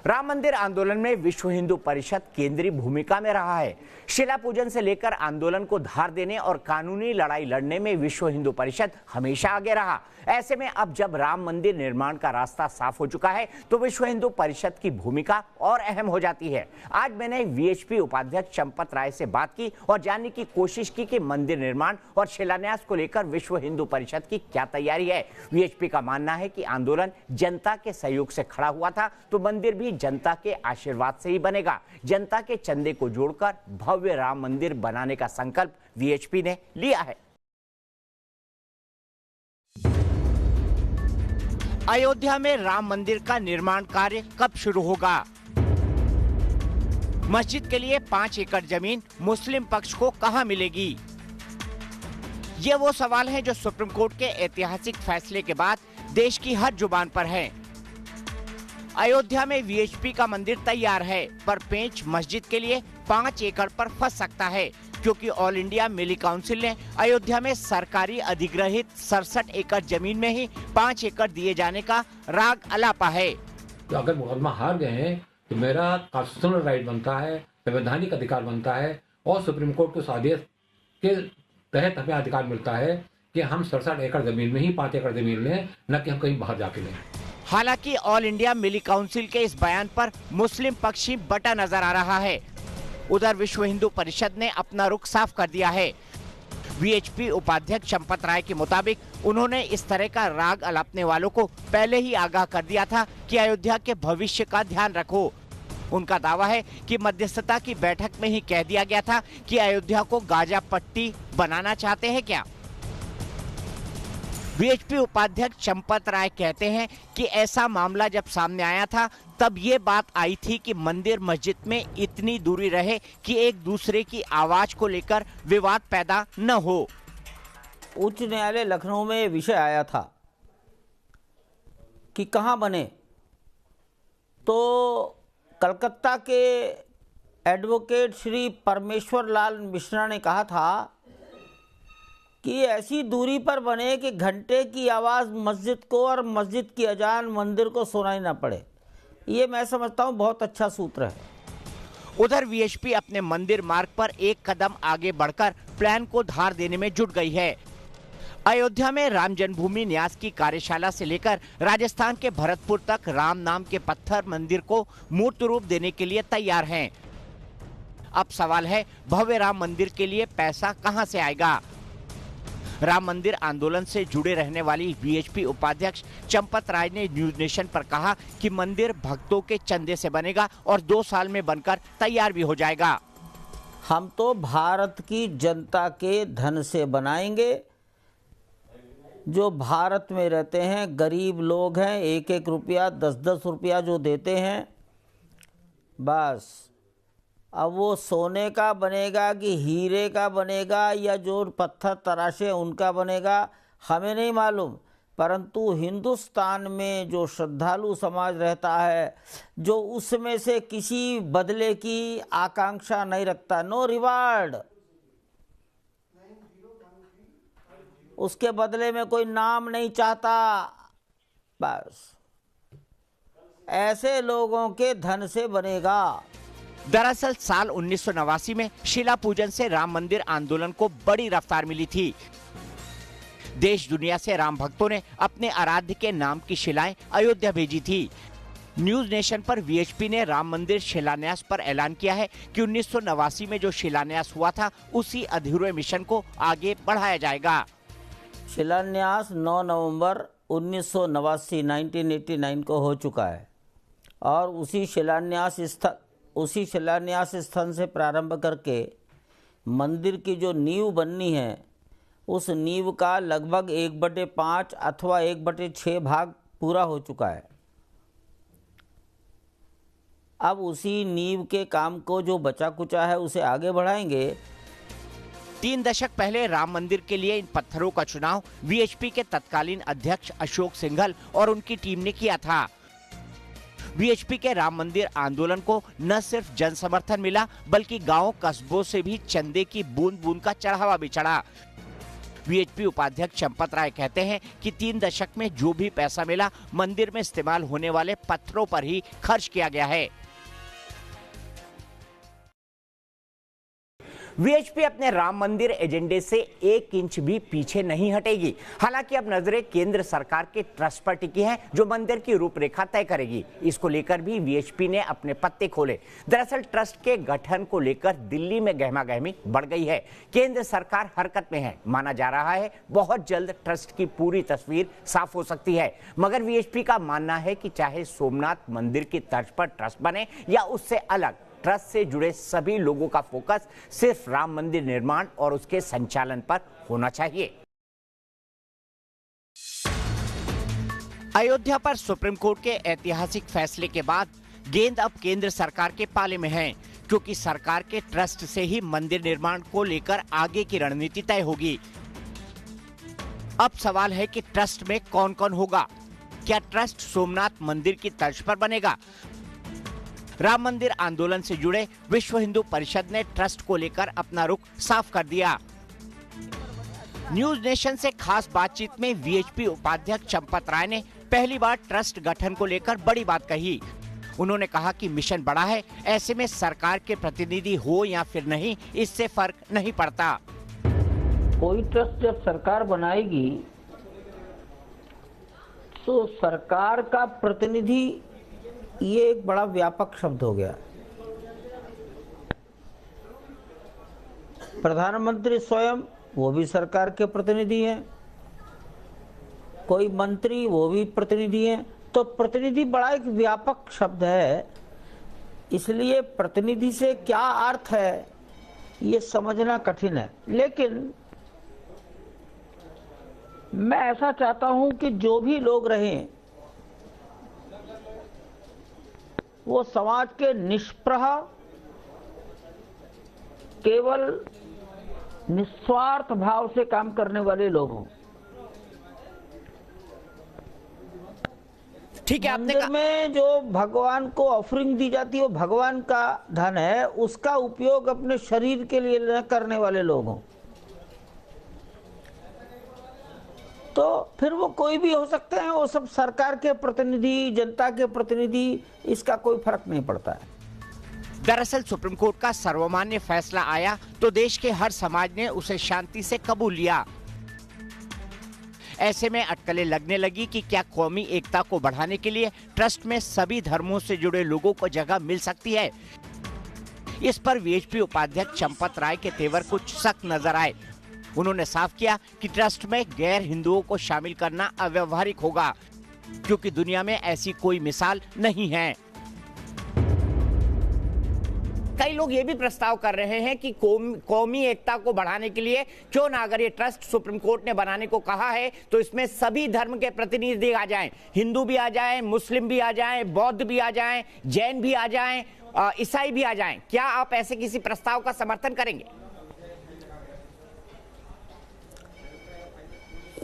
राम मंदिर आंदोलन में विश्व हिंदू परिषद केंद्रीय भूमिका में रहा है। शिला पूजन से लेकर आंदोलन को धार देने और कानूनी लड़ाई लड़ने में विश्व हिंदू परिषद हमेशा आगे रहा। ऐसे में अब जब राम मंदिर निर्माण का रास्ता साफ हो चुका है तो विश्व हिंदू परिषद की भूमिका और अहम हो जाती है। आज मैंने वीएचपी उपाध्यक्ष चंपत राय से बात की और जानने की कोशिश की कि मंदिर निर्माण और शिलान्यास को लेकर विश्व हिंदू परिषद की क्या तैयारी है। वीएचपी का मानना है कि आंदोलन जनता के सहयोग से खड़ा हुआ था तो मंदिर भी जनता के आशीर्वाद से ही बनेगा। जनता के चंदे को जोड़कर भव्य राम मंदिर बनाने का संकल्प वीएचपी ने लिया है। अयोध्या में राम मंदिर का निर्माण कार्य कब शुरू होगा? मस्जिद के लिए 5 एकड़ जमीन मुस्लिम पक्ष को कहां मिलेगी? ये वो सवाल हैं जो सुप्रीम कोर्ट के ऐतिहासिक फैसले के बाद देश की हर जुबान पर है। अयोध्या में वीएचपी का मंदिर तैयार है, पर पेंच मस्जिद के लिए 5 एकड़ पर फंस सकता है, क्योंकि ऑल इंडिया मिली काउंसिल ने अयोध्या में सरकारी अधिग्रहित 67 एकड़ जमीन में ही 5 एकड़ दिए जाने का राग अलापा है। तो अगर मुकदमा हार गए हैं तो मेरा कॉन्स्टिट्यूशनल राइट बनता है, संवैधानिक अधिकार बनता है और सुप्रीम कोर्ट के उस आदेश के तहत हमें अधिकार मिलता है कि हम 67 एकड़ जमीन में ही 5 एकड़ जमीन लें, न कि हम कहीं बाहर जाके लें। हालांकि ऑल इंडिया मिली काउंसिल के इस बयान पर मुस्लिम पक्ष ही बटा नजर आ रहा है। उधर विश्व हिंदू परिषद ने अपना रुख साफ कर दिया है। वीएचपी उपाध्यक्ष चंपत राय के मुताबिक उन्होंने इस तरह का राग अलापने वालों को पहले ही आगाह कर दिया था कि अयोध्या के भविष्य का ध्यान रखो। उनका दावा है कि मध्यस्थता की बैठक में ही कह दिया गया था कि अयोध्या को गाजा पट्टी बनाना चाहते हैं क्या। वीएचपी उपाध्यक्ष चंपत राय कहते हैं कि ऐसा मामला जब सामने आया था तब ये बात आई थी कि मंदिर मस्जिद में इतनी दूरी रहे कि एक दूसरे की आवाज को लेकर विवाद पैदा न हो। उच्च न्यायालय लखनऊ में विषय आया था कि कहाँ बने, तो कलकत्ता के एडवोकेट श्री परमेश्वर लाल मिश्रा ने कहा था कि ऐसी दूरी पर बने कि घंटे की आवाज़ मस्जिद को और मस्जिद की अजान मंदिर को सुनाई ना पड़े। ये मैं समझता हूँ बहुत अच्छा सूत्र है। उधर वीएचपी अपने मंदिर मार्ग पर एक कदम आगे बढ़कर प्लान को धार देने में जुट गई है। अयोध्या में राम जन्मभूमि न्यास की कार्यशाला से लेकर राजस्थान के भरतपुर तक राम नाम के पत्थर मंदिर को मूर्त रूप देने के लिए तैयार हैं। अब सवाल है, भव्य राम मंदिर के लिए पैसा कहां से आएगा? राम मंदिर आंदोलन से जुड़े रहने वाली वीएचपी उपाध्यक्ष चंपत राय ने न्यूज नेशन पर कहा कि मंदिर भक्तों के चंदे से बनेगा और 2 साल में बनकर तैयार भी हो जाएगा। हम तो भारत की जनता के धन से बनाएंगे। जो भारत में रहते हैं गरीब लोग हैं, 1-1 रुपया 10-10 रुपया जो देते हैं, बस अब वो सोने का बनेगा कि हीरे का बनेगा या जो पत्थर तराशे उनका बनेगा हमें नहीं मालूम, परंतु हिंदुस्तान में जो श्रद्धालु समाज रहता है जो उसमें से किसी बदले की आकांक्षा नहीं रखता, नो रिवार्ड, उसके बदले में कोई नाम नहीं चाहता, बस ऐसे लोगों के धन से बनेगा। दरअसल साल 1989 में शिला पूजन से राम मंदिर आंदोलन को बड़ी रफ्तार मिली थी। देश दुनिया से राम भक्तों ने अपने आराध्य के नाम की शिलाएं अयोध्या भेजी थी। न्यूज नेशन पर वीएचपी ने राम मंदिर शिलान्यास पर ऐलान किया है कि 1989 में जो शिलान्यास हुआ था उसी अधूरे मिशन को आगे बढ़ाया जाएगा। शिलान्यास 9 नवंबर 1989 को हो चुका है और उसी शिलान्यास स्थल से प्रारंभ करके मंदिर की जो नींव बननी है उस नींव का लगभग 1/5 अथवा 1/6 भाग पूरा हो चुका है। अब उसी नींव के काम को जो बचा कुचा है उसे आगे बढ़ाएंगे। 3 दशक पहले राम मंदिर के लिए इन पत्थरों का चुनाव वीएचपी के तत्कालीन अध्यक्ष अशोक सिंघल और उनकी टीम ने किया था। वीएचपी के राम मंदिर आंदोलन को न सिर्फ जन समर्थन मिला बल्कि गांव कस्बों से भी चंदे की बूंद बूंद का चढ़ावा भी चढ़ा। वीएचपी उपाध्यक्ष चंपत राय कहते हैं कि 3 दशक में जो भी पैसा मिला मंदिर में इस्तेमाल होने वाले पत्थरों पर ही खर्च किया गया है। वीएचपी अपने राम मंदिर एजेंडे से 1 इंच भी पीछे नहीं हटेगी। हालांकि अब नजरें केंद्र सरकार के ट्रस्ट पर टिकी हैं, जो मंदिर की रूपरेखा तय करेगी। इसको लेकर भी वीएचपी ने अपने पत्ते खोले। दरअसल ट्रस्ट के गठन को लेकर दिल्ली में गहमागहमी बढ़ गई है। केंद्र सरकार हरकत में है। माना जा रहा है बहुत जल्द ट्रस्ट की पूरी तस्वीर साफ हो सकती है। मगर वीएचपी का मानना है कि चाहे सोमनाथ मंदिर की तर्ज पर ट्रस्ट बने या उससे अलग, ट्रस्ट से जुड़े सभी लोगों का फोकस सिर्फ राम मंदिर निर्माण और उसके संचालन पर होना चाहिए। अयोध्या पर सुप्रीम कोर्ट के ऐतिहासिक फैसले के बाद गेंद अब केंद्र सरकार के पाले में है, क्योंकि सरकार के ट्रस्ट से ही मंदिर निर्माण को लेकर आगे की रणनीति तय होगी। अब सवाल है कि ट्रस्ट में कौन कौन होगा। क्या ट्रस्ट सोमनाथ मंदिर की तर्ज पर बनेगा? राम मंदिर आंदोलन से जुड़े विश्व हिंदू परिषद ने ट्रस्ट को लेकर अपना रुख साफ कर दिया। न्यूज नेशन से खास बातचीत में वीएचपी उपाध्यक्ष चंपत राय ने पहली बार ट्रस्ट गठन को लेकर बड़ी बात कही। उन्होंने कहा कि मिशन बड़ा है, ऐसे में सरकार के प्रतिनिधि हो या फिर नहीं, इससे फर्क नहीं पड़ता। कोई ट्रस्ट जब सरकार बनाएगी तो सरकार का प्रतिनिधि, ये एक बड़ा व्यापक शब्द हो गया। प्रधानमंत्री स्वयं वो भी सरकार के प्रतिनिधि हैं, कोई मंत्री वो भी प्रतिनिधि हैं। तो प्रतिनिधि बड़ा एक व्यापक शब्द है, इसलिए प्रतिनिधि से क्या अर्थ है ये समझना कठिन है। लेकिन मैं ऐसा चाहता हूं कि जो भी लोग रहें वो समाज के निष्प्रह, केवल निस्वार्थ भाव से काम करने वाले लोग हों। ठीक है, आपने मंदिर में जो भगवान को ऑफरिंग दी जाती है वो भगवान का धन है, उसका उपयोग अपने शरीर के लिए न करने वाले लोग हों। तो फिर वो कोई भी हो सकते हैं, वो सब सरकार के प्रतिनिधि, जनता के प्रतिनिधि, इसका कोई फर्क नहीं पड़ता है। दरअसल सुप्रीम कोर्ट का सर्वमान्य फैसला आया तो देश के हर समाज ने उसे शांति से कबूल लिया। ऐसे में अटकलें लगने लगी कि क्या कौमी एकता को बढ़ाने के लिए ट्रस्ट में सभी धर्मों से जुड़े लोगों को जगह मिल सकती है। इस पर वीएचपी उपाध्यक्ष चंपत राय के तेवर कुछ सख्त नजर आए। उन्होंने साफ किया कि ट्रस्ट में गैर हिंदुओं को शामिल करना अव्यवहारिक होगा, क्योंकि दुनिया में ऐसी कोई मिसाल नहीं है। कई लोग ये भी प्रस्ताव कर रहे हैं कि कौमी एकता को बढ़ाने के लिए क्यों ना, अगर ये ट्रस्ट सुप्रीम कोर्ट ने बनाने को कहा है तो इसमें सभी धर्म के प्रतिनिधि आ जाएं, हिंदू भी आ जाएं, मुस्लिम भी आ जाएं, बौद्ध भी आ जाएं, जैन भी आ जाएं, ईसाई भी आ जाएं। क्या आप ऐसे किसी प्रस्ताव का समर्थन करेंगे?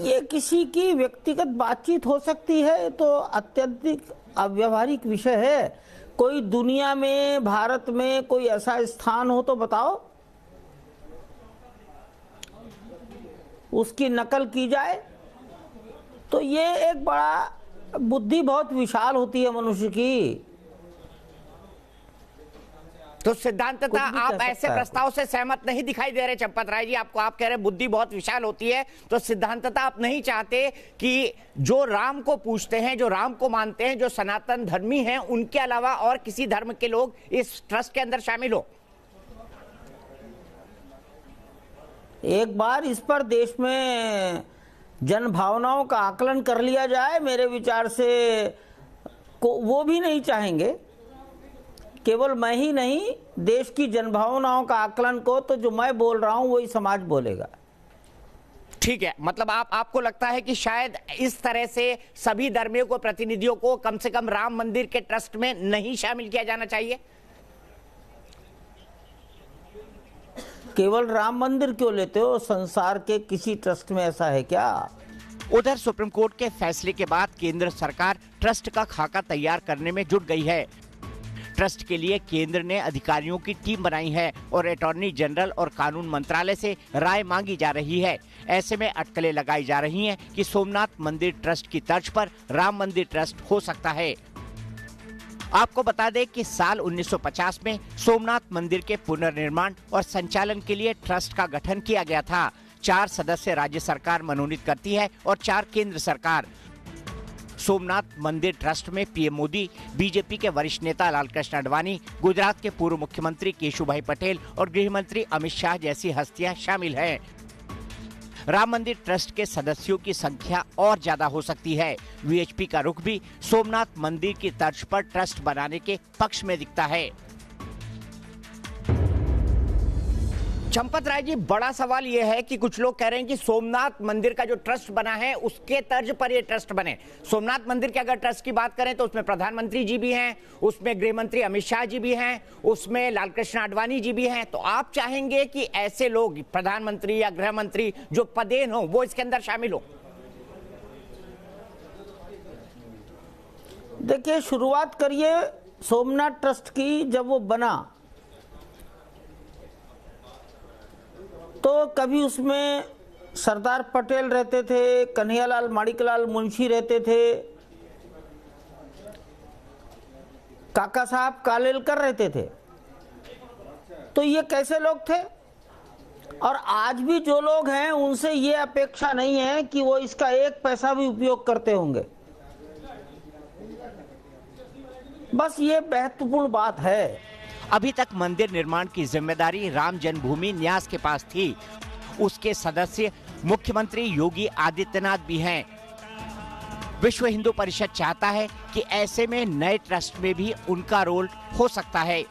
ये किसी की व्यक्तिगत बातचीत हो सकती है, तो अत्यधिक अव्यवहारिक विषय है। कोई दुनिया में, भारत में कोई ऐसा स्थान हो तो बताओ, उसकी नकल की जाए। तो ये एक बड़ा, बुद्धि बहुत विशाल होती है मनुष्य की। तो सिद्धांततः आप ऐसे प्रस्ताव से सहमत नहीं दिखाई दे रहे चंपत राय जी। आपको, आप कह रहे बुद्धि बहुत विशाल होती है, तो सिद्धांततः आप नहीं चाहते कि जो राम को पूजते हैं, जो राम को मानते हैं, जो सनातन धर्मी हैं, उनके अलावा और किसी धर्म के लोग इस ट्रस्ट के अंदर शामिल हो? एक बार इस पर देश में जन भावनाओं का आकलन कर लिया जाए। मेरे विचार से वो भी नहीं चाहेंगे। केवल मैं ही नहीं, देश की जनभावनाओं का आकलन को तो जो मैं बोल रहा हूं वही समाज बोलेगा। ठीक है, मतलब आपको लगता है कि शायद इस तरह से सभी धर्मियों को, प्रतिनिधियों को कम से कम राम मंदिर के ट्रस्ट में नहीं शामिल किया जाना चाहिए? केवल राम मंदिर क्यों लेते हो? संसार के किसी ट्रस्ट में ऐसा है क्या? उधर सुप्रीम कोर्ट के फैसले के बाद केंद्र सरकार ट्रस्ट का खाका तैयार करने में जुट गई है। ट्रस्ट के लिए केंद्र ने अधिकारियों की टीम बनाई है और अटॉर्नी जनरल और कानून मंत्रालय से राय मांगी जा रही है। ऐसे में अटकलें लगाई जा रही हैं कि सोमनाथ मंदिर ट्रस्ट की तर्ज पर राम मंदिर ट्रस्ट हो सकता है। आपको बता दें कि साल 1950 में सोमनाथ मंदिर के पुनर्निर्माण और संचालन के लिए ट्रस्ट का गठन किया गया था। 4 सदस्य राज्य सरकार मनोनीत करती है और 4 केंद्र सरकार। सोमनाथ मंदिर ट्रस्ट में पीएम मोदी, बीजेपी के वरिष्ठ नेता लालकृष्ण आडवाणी, गुजरात के पूर्व मुख्यमंत्री केशुभाई पटेल और गृह मंत्री अमित शाह जैसी हस्तियां शामिल हैं। राम मंदिर ट्रस्ट के सदस्यों की संख्या और ज्यादा हो सकती है। वीएचपी का रुख भी सोमनाथ मंदिर की तर्ज पर ट्रस्ट बनाने के पक्ष में दिखता है। चंपत राय जी, बड़ा सवाल यह है कि कुछ लोग कह रहे हैं कि सोमनाथ मंदिर का जो ट्रस्ट बना है उसके तर्ज पर यह ट्रस्ट बने। सोमनाथ मंदिर के अगर ट्रस्ट की बात करें तो उसमें प्रधानमंत्री जी भी हैं, उसमें गृह मंत्री अमित शाह जी भी हैं, उसमें लालकृष्ण आडवाणी जी भी हैं। तो आप चाहेंगे कि ऐसे लोग, प्रधानमंत्री या गृह मंत्री जो पदेन हो, वो इसके अंदर शामिल हो? देखिए, शुरुआत करिए सोमनाथ ट्रस्ट की। जब वो बना तो कभी उसमें सरदार पटेल रहते थे, कन्हैयालाल माणिकलाल मुंशी रहते थे, काका साहब कालेलकर रहते थे। तो ये कैसे लोग थे? और आज भी जो लोग हैं उनसे ये अपेक्षा नहीं है कि वो इसका 1 पैसा भी उपयोग करते होंगे। बस ये महत्वपूर्ण बात है। अभी तक मंदिर निर्माण की जिम्मेदारी राम जन्मभूमि न्यास के पास थी। उसके सदस्य मुख्यमंत्री योगी आदित्यनाथ भी हैं। विश्व हिंदू परिषद चाहता है कि ऐसे में नए ट्रस्ट में भी उनका रोल हो सकता है।